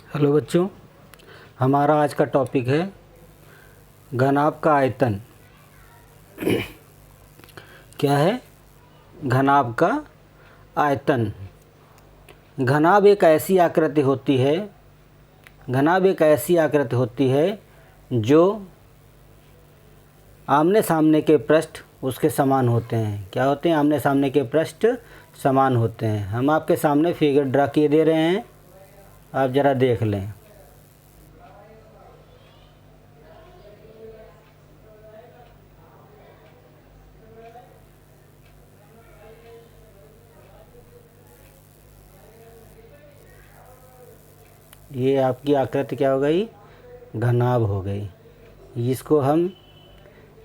Hello बच्चों, हमारा आज का टॉपिक है घनाभ का आयतन। क्या है? घनाभ का आयतन। घनाभ एक ऐसी आकृति होती है जो आमने सामने के पृष्ठ उसके समान होते हैं। क्या होते हैं? आमने सामने के पृष्ठ समान होते हैं। हम आपके सामने फिगर ड्रा किए दे रहे हैं, आप ज़रा देख लें। ये आपकी आकृति क्या हो गई? घनाभ हो गई। इसको हम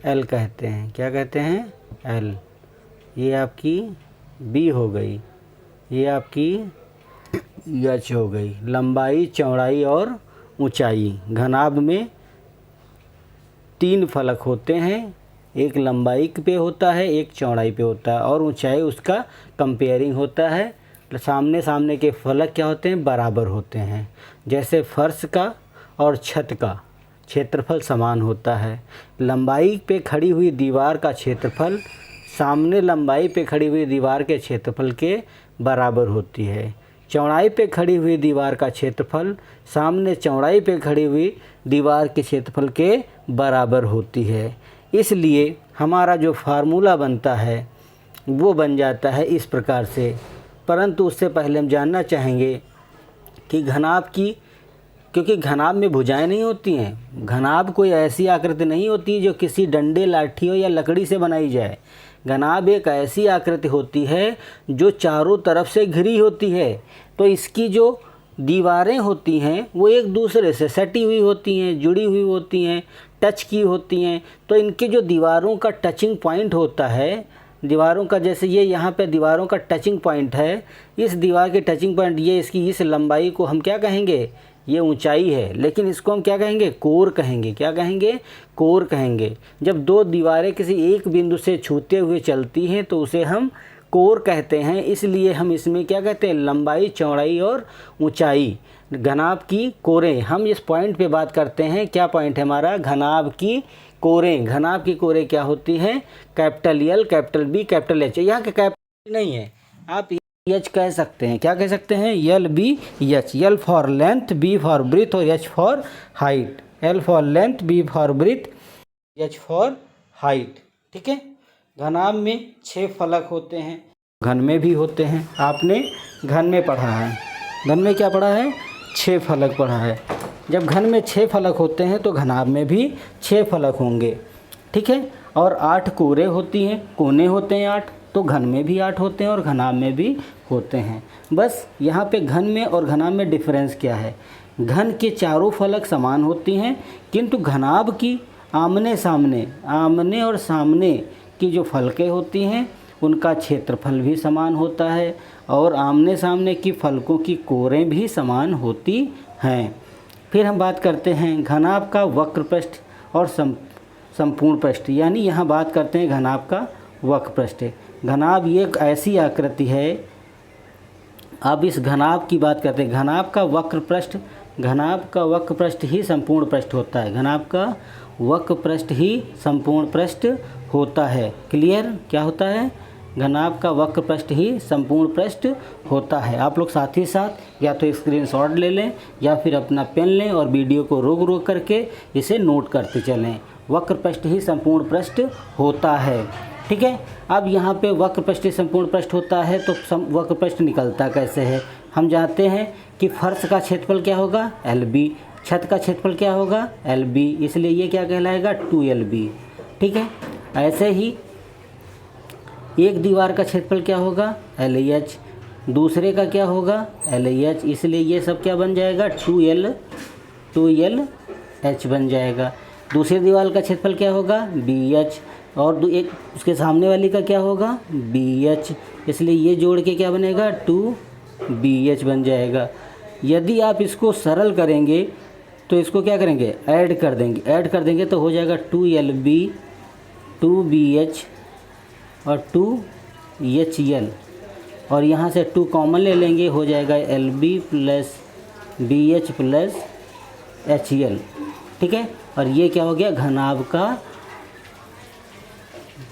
एल कहते हैं। क्या कहते हैं? एल। ये आपकी बी हो गई। ये आपकी एच हो गई। लंबाई, चौड़ाई और ऊंचाई। घनाभ में 3 फलक होते हैं, एक लंबाई पे होता है, एक चौड़ाई पे होता है और ऊंचाई उसका कंपेयरिंग होता है। सामने सामने के फलक क्या होते हैं? बराबर होते हैं। जैसे फर्श का और छत का क्षेत्रफल समान होता है। लंबाई पे खड़ी हुई दीवार का क्षेत्रफल सामने लंबाई पे खड़ी हुई दीवार के क्षेत्रफल के बराबर होती है। चौड़ाई पे खड़ी हुई दीवार का क्षेत्रफल सामने चौड़ाई पे खड़ी हुई दीवार के क्षेत्रफल के बराबर होती है। इसलिए हमारा जो फार्मूला बनता है वो बन जाता है इस प्रकार से। परंतु उससे पहले हम जानना चाहेंगे कि घनाभ की, क्योंकि घनाभ में भुजाएं नहीं होती हैं। घनाभ कोई ऐसी आकृति नहीं होती जो किसी डंडे, लाठियों या लकड़ी से बनाई जाए। घनाभ एक ऐसी आकृति होती है जो चारों तरफ से घिरी होती है। तो इसकी जो दीवारें होती हैं वो एक दूसरे से सटी हुई होती हैं, जुड़ी हुई होती हैं, टच की होती हैं। तो इनके जो दीवारों का टचिंग पॉइंट होता है, दीवारों का, जैसे ये यहाँ पे दीवारों का टचिंग पॉइंट है, इस दीवार के टचिंग पॉइंट, ये इसकी इस लंबाई को हम क्या कहेंगे? ये ऊंचाई है, लेकिन इसको हम क्या कहेंगे? कोर कहेंगे। क्या कहेंगे? कोर कहेंगे। जब 2 दीवारें किसी एक बिंदु से छूते हुए चलती हैं तो उसे हम कोर कहते हैं। इसलिए हम इसमें क्या कहते हैं? लंबाई, चौड़ाई और ऊंचाई, घनाभ की कोरें। हम इस पॉइंट पे बात करते हैं। क्या पॉइंट है हमारा? घनाभ की कोरें। घनाभ की कोरें क्या होती हैं? Capital L, capital B, capital H. यहाँ का कैपिटल नहीं है, आप एच कह सकते हैं। क्या कह सकते हैं? L B H. L for length, B for breadth और H for height. L for length, B for breadth, H for height. ठीक है। घनाभ में 6 फलक होते हैं। घन में भी होते हैं। आपने घन में पढ़ा है। घन में क्या पढ़ा है? 6 फलक पढ़ा है। जब घन में 6 फलक होते हैं तो घनाभ में भी 6 फलक होंगे। ठीक है। और 8 कोरें होती हैं, कोने होते हैं 8। तो घन में भी 8 होते हैं और घनाभ में भी होते हैं। बस यहाँ पे घन में और घनाभ में डिफरेंस क्या है? घन के चारों फलक समान होती हैं, किंतु घनाभ की आमने और सामने की जो फलकें होती हैं उनका क्षेत्रफल भी समान होता है और आमने सामने की फलकों की कोरें भी समान होती हैं। फिर हम बात करते हैं घनाभ का वक्र पृष्ठ और संपूर्ण पृष्ठ। यानी यहाँ बात करते हैं घनाभ का वक्र पृष्ठ। घनाभ ये एक ऐसी आकृति है। अब इस घनाभ की बात करते हैं। घनाभ का वक्र पृष्ठ ही संपूर्ण पृष्ठ होता है। घनाभ का वक्र पृष्ठ ही संपूर्ण पृष्ठ होता है। क्लियर? क्या होता है? घनाभ का वक्र पृष्ठ ही संपूर्ण पृष्ठ होता है। आप लोग साथ ही साथ या तो स्क्रीनशॉट ले लें या फिर अपना पेन लें और वीडियो को रोक करके इसे नोट करते चलें। वक्र पृष्ठ ही संपूर्ण पृष्ठ होता है। ठीक है। अब यहाँ पे वक्र पृष्ठ ही संपूर्ण पृष्ठ होता है तो वक्र पृष्ठ निकलता कैसे है? हम जानते हैं कि फर्श का क्षेत्रफल क्या होगा? LB। छत का क्षेत्रफल क्या होगा? LB। इसलिए ये क्या कहलाएगा? 2LB। ठीक है। ऐसे ही एक दीवार का क्षेत्रफल क्या होगा? LH। दूसरे का क्या होगा? LH। इसलिए ये सब क्या बन जाएगा? 2LH बन जाएगा। दूसरी दीवार का क्षेत्रफल क्या होगा? BH। और एक उसके सामने वाली का क्या होगा? BH। इसलिए ये जोड़ के क्या बनेगा? 2BH बन जाएगा। यदि आप इसको सरल करेंगे तो इसको क्या करेंगे? ऐड कर देंगे तो हो जाएगा 2LB, 2BH और 2HL। और यहाँ से 2 कॉमन ले लेंगे, हो जाएगा LB plus BH plus HL, ठीक है। और ये क्या हो गया, घनाभ का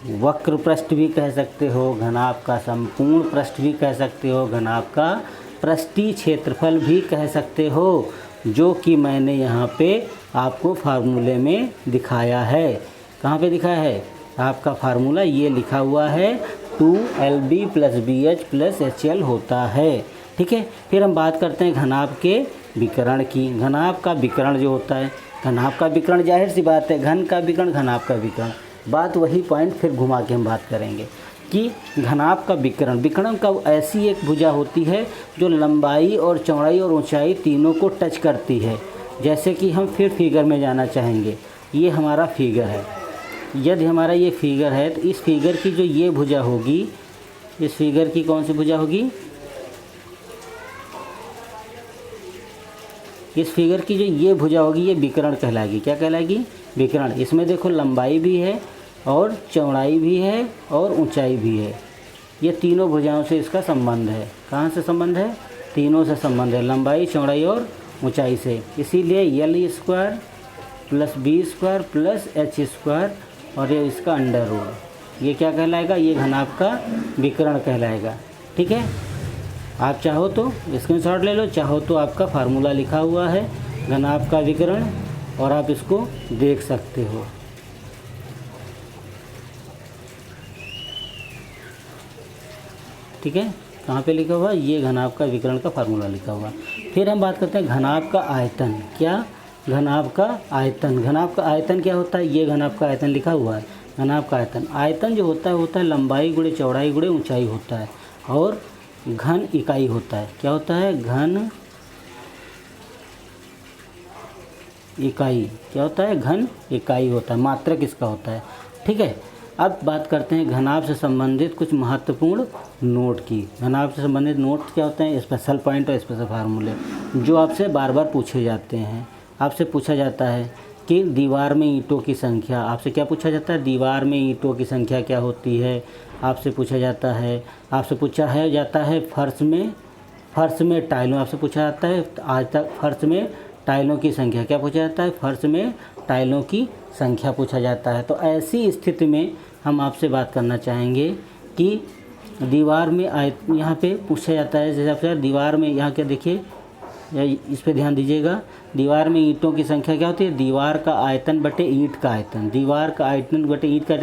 वक्र पृष्ठ भी कह सकते हो, घनाभ का संपूर्ण पृष्ठ भी कह सकते हो, घनाभ का पृष्ठीय क्षेत्रफल भी कह सकते हो, जो कि मैंने यहाँ पे आपको फार्मूले में दिखाया है। कहाँ पे दिखाया है, आपका फार्मूला ये लिखा हुआ है 2LB plus BH plus HL होता है, ठीक है। फिर हम बात करते हैं घनाभ के विकर्ण की। घनाभ का विकर्ण जो होता है, घनाभ का विकर्ण जाहिर सी बात है, घन का विकर्ण घनाभ का विकर्ण, बात वही पॉइंट फिर घुमा के हम बात करेंगे कि घनाभ का विकर्ण, विकर्ण का ऐसी एक भुजा होती है जो लंबाई और चौड़ाई और ऊंचाई तीनों को टच करती है। जैसे कि हम फिर फिगर में जाना चाहेंगे, ये हमारा फिगर है, यदि हमारा ये फिगर है तो इस फिगर की जो ये भुजा होगी, इस फिगर की कौन सी भुजा होगी, इस फिगर की जो ये भुजा होगी ये विकर्ण कहलाएगी। क्या कहलाएगी, विकर्ण। इसमें देखो लंबाई भी है और चौड़ाई भी है और ऊंचाई भी है, ये तीनों भुजाओं से इसका संबंध है। कहाँ से संबंध है, तीनों से संबंध है, लंबाई चौड़ाई और ऊंचाई से। इसीलिए L square plus B square plus H square और ये इसका अंडर रूट, ये क्या कहलाएगा, ये घनाभ का विकर्ण कहलाएगा, ठीक है। आप चाहो तो स्क्रीनशॉट ले लो, चाहो तो आपका फार्मूला लिखा हुआ है घनाभ का विकर्ण और आप इसको देख सकते हो। ठीक है, कहाँ पे लिखा हुआ, ये घनाभ का विकर्ण का फार्मूला लिखा हुआ। फिर हम बात करते हैं घनाभ का आयतन। क्या, घनाभ का आयतन। घनाभ का आयतन क्या होता है, ये घनाभ का आयतन लिखा हुआ है। घनाभ का आयतन, आयतन जो होता है लंबाई गुणे चौड़ाई गुणे ऊंचाई होता है और घन इकाई होता है। क्या होता है, घन इकाई। क्या होता है, घन इकाई होता है, मात्रक इसका होता है, ठीक है। अब बात करते हैं घनाभ से संबंधित कुछ महत्वपूर्ण नोट की। घनाभ से संबंधित नोट क्या होते हैं, स्पेशल पॉइंट और स्पेशल फार्मूले जो आपसे बार बार पूछे जाते हैं। आपसे पूछा जाता है कि दीवार में ईंटों की संख्या, आपसे क्या पूछा जाता है, दीवार में ईंटों की संख्या क्या होती है। आपसे पूछा जाता है, आपसे पूछा है जाता है फर्श में टाइलों, आपसे पूछा जाता है आज तक फर्श में टाइलों की संख्या। क्या पूछा जाता है, फर्श में टाइलों की संख्या पूछा जाता है। तो ऐसी स्थिति में हम आपसे बात करना चाहेंगे कि दीवार में यहाँ पे पूछा जाता है, जैसे आपसे दीवार में, यहाँ क्या देखिए, इस पे ध्यान दीजिएगा, दीवार में ईंटों की संख्या क्या होती है, दीवार का आयतन बटे ईंट का आयतन। दीवार का आयतन बटे ईंट का,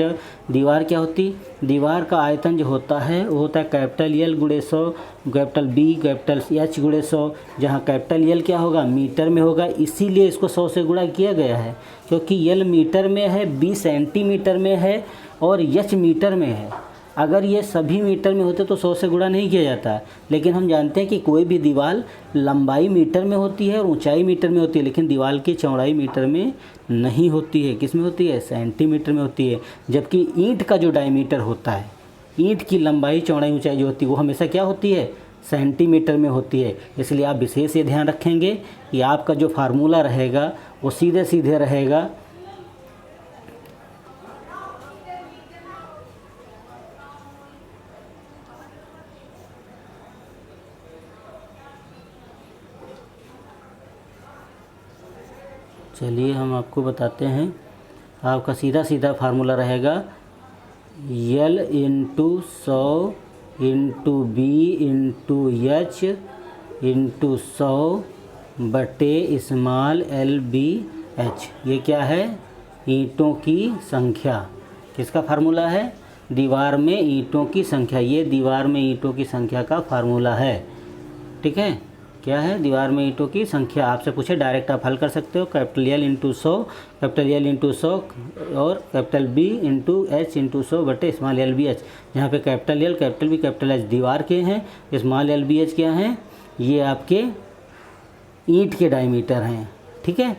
दीवार क्या होती, दीवार का आयतन जो होता है वो होता है कैपिटल L गुणे 100, कैपिटल B कैपिटल H गुणे 100, जहाँ कैपिटल L क्या होगा, मीटर में होगा, इसीलिए इसको 100 से गुणा किया गया है, क्योंकि L मीटर में है, B सेंटीमीटर में है और H मीटर में है। अगर ये सभी मीटर में होते तो 100 से गुणा नहीं किया जाता, लेकिन हम जानते हैं कि कोई भी दीवार लंबाई मीटर में होती है और ऊंचाई मीटर में होती है, लेकिन दीवार की चौड़ाई मीटर में नहीं होती है। किस में होती है, सेंटीमीटर में होती है। जबकि ईंट का जो डायमीटर होता है, ईंट की लंबाई चौड़ाई ऊंचाई जो होती है वो हमेशा क्या होती है, सेंटीमीटर में होती है। इसलिए आप विशेष ये ध्यान रखेंगे कि आपका जो फार्मूला रहेगा वो सीधे सीधे रहेगा, चलिए हम आपको बताते हैं। आपका सीधा सीधा फार्मूला रहेगा L into 100 into B into H into 100 बटे स्मॉल LBH। ये क्या है, ईंटों की संख्या। किसका फार्मूला है, दीवार में ईंटों की संख्या। ये दीवार में ईंटों की संख्या का फार्मूला है, ठीक है। क्या है, दीवार में ईंटों की संख्या। आपसे पूछे डायरेक्ट आप हल कर सकते हो, capital L into 100, capital L into 100 और capital B into H into 100 बटे स्मॉल LBH। यहाँ पे capital L capital B capital H दीवार के हैं, स्मॉल LBH क्या हैं, ये आपके ईंट के डायमीटर हैं, ठीक है।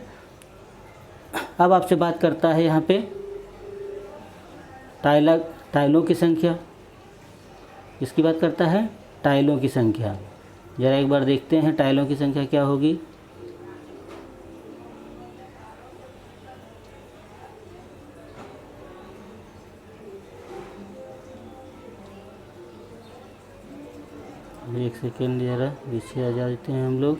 अब आपसे बात करता है यहाँ पे टाइलों की संख्या, इसकी बात करता है टाइलों की संख्या। ज़रा एक बार देखते हैं टाइलों की संख्या क्या होगी। एक सेकेंड, ज़रा पीछे आ जाते हैं हम लोग।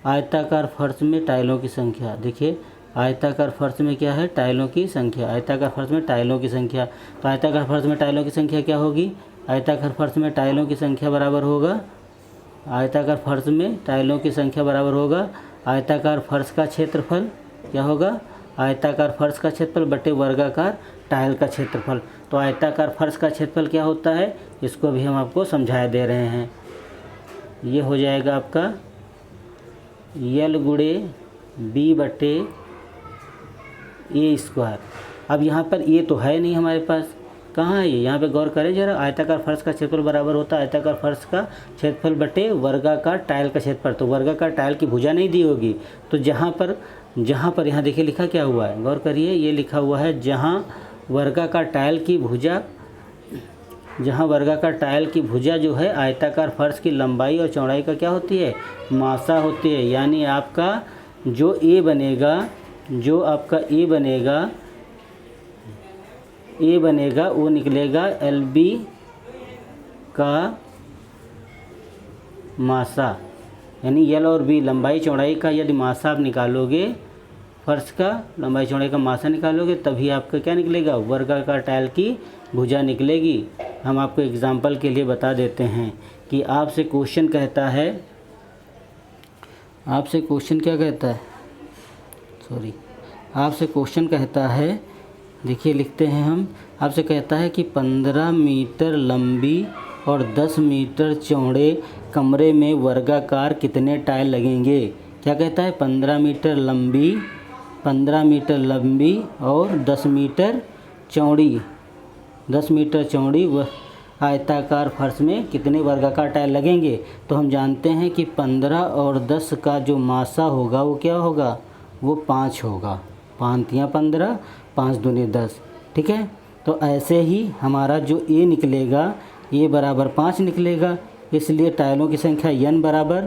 आयताकार फर्श में टाइलों की संख्या। देखिए आयताकार फर्श में क्या है, टाइलों की संख्या। आयताकार फर्श में टाइलों की संख्या, तो आयताकार फर्श में टाइलों की संख्या क्या होगी, आयताकार फर्श में टाइलों की संख्या बराबर होगा, आयताकार फर्श में टाइलों की संख्या बराबर होगा आयताकार फर्श का क्षेत्रफल। क्या होगा, आयताकार फर्श का क्षेत्रफल बटे वर्गाकार टाइल का क्षेत्रफल। तो आयताकार फर्श का क्षेत्रफल क्या होता है, इसको भी हम आपको समझा दे रहे हैं। ये हो जाएगा आपका यल गुणे बी बटे ए स्क्वायर। अब यहाँ पर ये तो है नहीं हमारे पास, कहाँ है ये, यहाँ पे गौर करें जरा। आयताकार फर्श का क्षेत्रफल बराबर होता है आयताकार फर्श का क्षेत्रफल बटे वर्गाकार टाइल का क्षेत्रफल। तो वर्गाकार टाइल की भुजा नहीं दी होगी, तो जहाँ पर यहाँ देखिए लिखा क्या हुआ है, गौर करिए, ये लिखा हुआ है जहाँ वर्गाकार टाइल की भुजा जो है आयताकार फर्श की लंबाई और चौड़ाई का क्या होती है, मासा होती है। यानी आपका जो ए बनेगा वो निकलेगा LB का मासा। यानी यल और बी लंबाई चौड़ाई का यदि मासा आप निकालोगे, फर्श का लंबाई चौड़ाई का मासा निकालोगे, तभी आपका क्या निकलेगा, वर्गाकार टाइल की भुजा निकलेगी। हम आपको एग्जाम्पल के लिए बता देते हैं कि आपसे क्वेश्चन कहता है, आपसे क्वेश्चन कहता है, देखिए लिखते हैं हम, आपसे कहता है कि 15 मीटर लंबी और 10 मीटर चौड़े कमरे में वर्गाकार कितने टाइल लगेंगे। क्या कहता है, 15 मीटर लंबी और 10 मीटर चौड़ी आयताकार फर्श में कितने वर्गाकार टाइल लगेंगे। तो हम जानते हैं कि 15 और 10 का जो मासा होगा वो क्या होगा, वो 5 होगा। 5 या 15, 5 दूनी 10, ठीक है। तो ऐसे ही हमारा जो ए निकलेगा, ये बराबर 5 निकलेगा। इसलिए टाइलों की संख्या n बराबर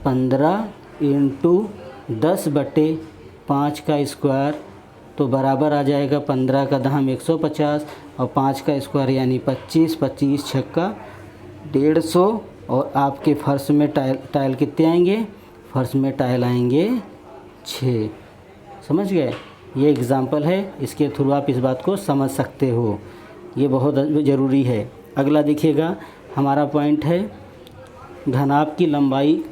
15 × 10 बटे 5 का स्क्वायर, तो बराबर आ जाएगा 15 का दहम 150 और 5 का स्क्वायर यानी 25, 25 छक्का 150। और आपके फर्श में टाइल कितने आएंगे, फर्श में टाइल आएंगे 6। समझ गए, ये एग्ज़ाम्पल है, इसके थ्रू आप इस बात को समझ सकते हो, ये बहुत ज़रूरी है। अगला देखिएगा, हमारा पॉइंट है घनाभ की लंबाई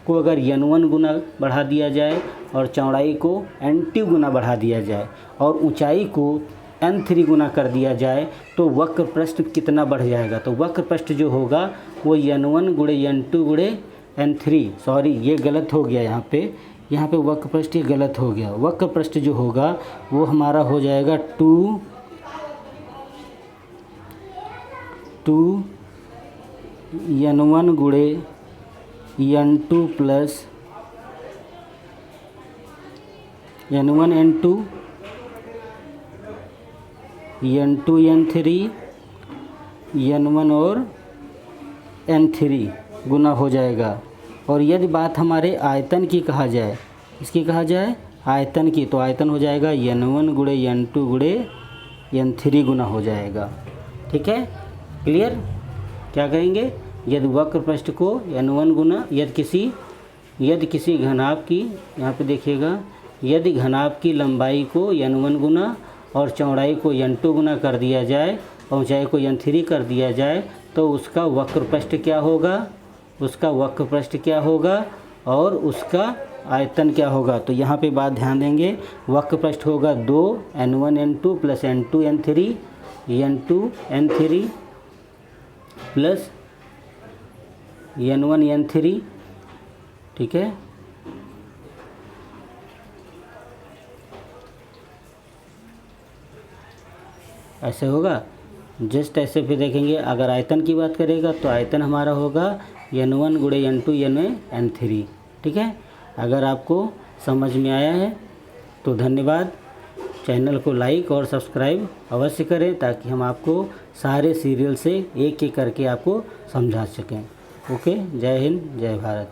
को अगर n1 गुना बढ़ा दिया जाए और चौड़ाई को n2 गुना बढ़ा दिया जाए और ऊंचाई को n3 गुना कर दिया जाए तो वक्र पृष्ठ कितना बढ़ जाएगा। तो वक्र पृष्ठ जो होगा वो n1 गुणे n2 गुणे n3, सॉरी ये गलत हो गया, यहाँ पे वक्र पृष्ठ ये गलत हो गया। वक्र पृष्ठ जो होगा वो हमारा हो जाएगा 2 n1 गुणे n2 plus n1 n2 n3 n1 और n3 गुना हो जाएगा। और यदि बात हमारे आयतन की कहा जाए, इसकी कहा जाए आयतन की, तो आयतन हो जाएगा n1 गुणे n2 गुणे n3 गुना हो जाएगा। ठीक है, क्लियर। क्या करेंगे, यदि वक्र पृष्ठ को n1 गुना, यदि किसी घनाभ की, यहाँ पे देखिएगा, यदि घनाभ की लंबाई को n1 गुना और चौड़ाई को n2 गुना कर दिया जाए और ऊंचाई को n3 कर दिया जाए तो उसका वक्र पृष्ठ क्या होगा, और उसका आयतन क्या होगा। तो यहाँ पे बात ध्यान देंगे, वक्र पृष्ठ होगा 2 n1 n2 plus n2 n3 plus n1 n3, ठीक है। ऐसे होगा, जस्ट ऐसे। फिर देखेंगे अगर आयतन की बात करेगा तो आयतन हमारा होगा n1 गुणे n2 n3, ठीक है। अगर आपको समझ में आया है तो धन्यवाद। चैनल को लाइक और सब्सक्राइब अवश्य करें ताकि हम आपको सारे सीरियल से एक एक करके आपको समझा सकें। ओके, जय हिंद, जय भारत।